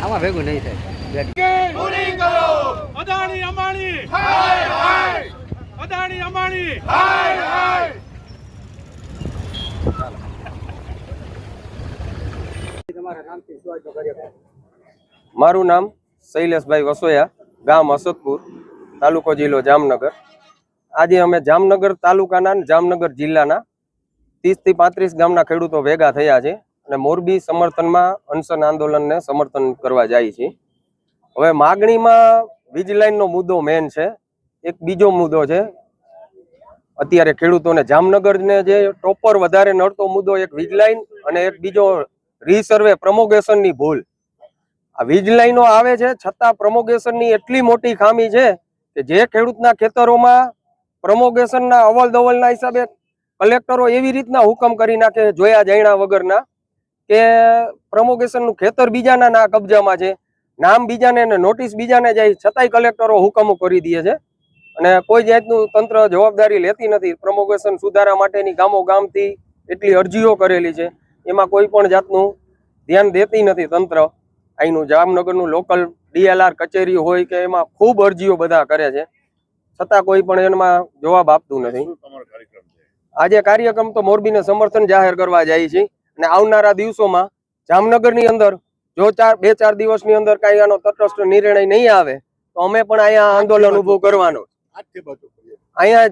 આમાં ભેગું નહીં થાય. પૂરી કરો. અદાણી અંબાણી હાય હાય. અદાણી અંબાણી હાય હાય. મારું નામ શૈલેષભાઈ વસોયા, ગામ અસદપુર, તાલુકો જિલ્લો જામનગર. આજે અમે જામનગર તાલુકાના જામનગર જિલ્લાના 30 થી 35 ગામના ખેડૂતો ભેગા થયા છે અને મોરબી સમર્થનમાં અનશન આંદોલનને સમર્થન કરવા જાય છે. હવે માગણીમાં વીજ લાઈનનો મુદ્દો મેન છે. એક બીજો મુદ્દો છે, અત્યારે ખેડૂતોને જામનગરને જે ટોપર વધારે નડતો મુદ્દો એક વીજ લાઈન અને એક બીજો રીસર્વે પ્રમોગેશનની ભૂલ. આ વીજ લાઈનો આવે છે છતાં પ્રમોગેશનની એટલી મોટી ખામી છે કે જે ખેડૂતના ખેતરોમાં પ્રમોગેશનના અવલ દવલના હિસાબે કલેક્ટરો એવી રીતના હુકમ કરી નાખે જોયા જાણ્યા વગરના કે પ્રમોગેશનનું ખેતર બીજાના કબજામાં છે, નામ બીજાને ને નોટિસ બીજાને જાય, છતાંય કલેક્ટરો હુકમો કરી દે છે અને કોઈ જાતનું તંત્ર જવાબદારી લેતી નથી. પ્રમોગેશન સુધારા માટેની ગામો ગામથી એટલી અરજીઓ કરેલી છે, એમાં કોઈ પણ જાતનું ધ્યાન દેતી નથી તંત્ર. અહીંનું જામનગરનું લોકલ DLR કચેરી હોય કે એમાં ખૂબ અરજીઓ બધા કરે છે, છતાં કોઈ પણ એમાં જવાબ આપતું નથી. આજે કાર્યક્રમ તો મોરબીને સમર્થન જાહેર કરવા જાય છે અને આવનારા દિવસોમાં જામનગરની અંદર જો 2-4 દિવસની અંદર કાંઈ આનો તટસ્થ નિર્ણય નહીં આવે તો અમે પણ અહીંયા આંદોલન ઊભું કરવાનું, અહીંયા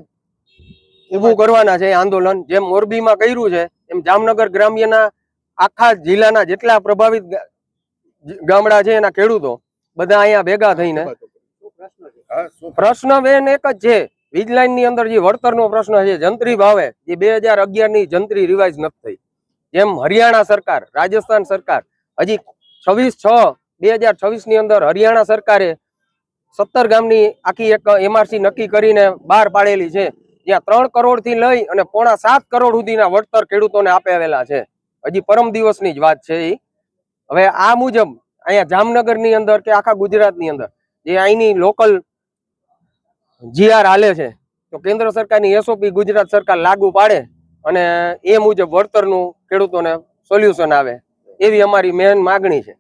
ઊભું કરવાના છે આંદોલન. જેમ મોરબીમાં કર્યું છે એમ જામનગર ગ્રામ્યના આખા જિલ્લાના જેટલા પ્રભાવિત ગામડા છે એના ખેડૂતો બધા અહીંયા ભેગા થઈને પ્રશ્ન બેન એક જ છે, વીજ લાઈન ની અંદર જે વળતરનો પ્રશ્ન છે, જંત્રી ભાવે જે 2011 ની જંત્રી રિવાઇઝ નથી થઈ. જેમ હરિયાણા સરકાર, રાજસ્થાન સરકાર હજી 26/6/2026 ની અંદર હરિયાણા સરકારે 17 ગામની આખી એક MRC નક્કી કરીને બહાર પાડેલી છે, જ્યાં 3 કરોડ થી લઈ અને 6.5 કરોડ સુધીના વળતર ખેડૂતોને આપેલા છે. હજી પરમ દિવસની જ વાત છે. હવે આ મુજબ અહીંયા જામનગર ની અંદર કે આખા ગુજરાત ની અંદર જે અહીંની લોકલ GR હાલે છે તો કેન્દ્ર સરકારની SOP ગુજરાત સરકાર લાગુ પાડે અને એ મુજબ વળતરનું ખેડૂતોને સોલ્યુશન આવે એવી અમારી મેન માગણી છે.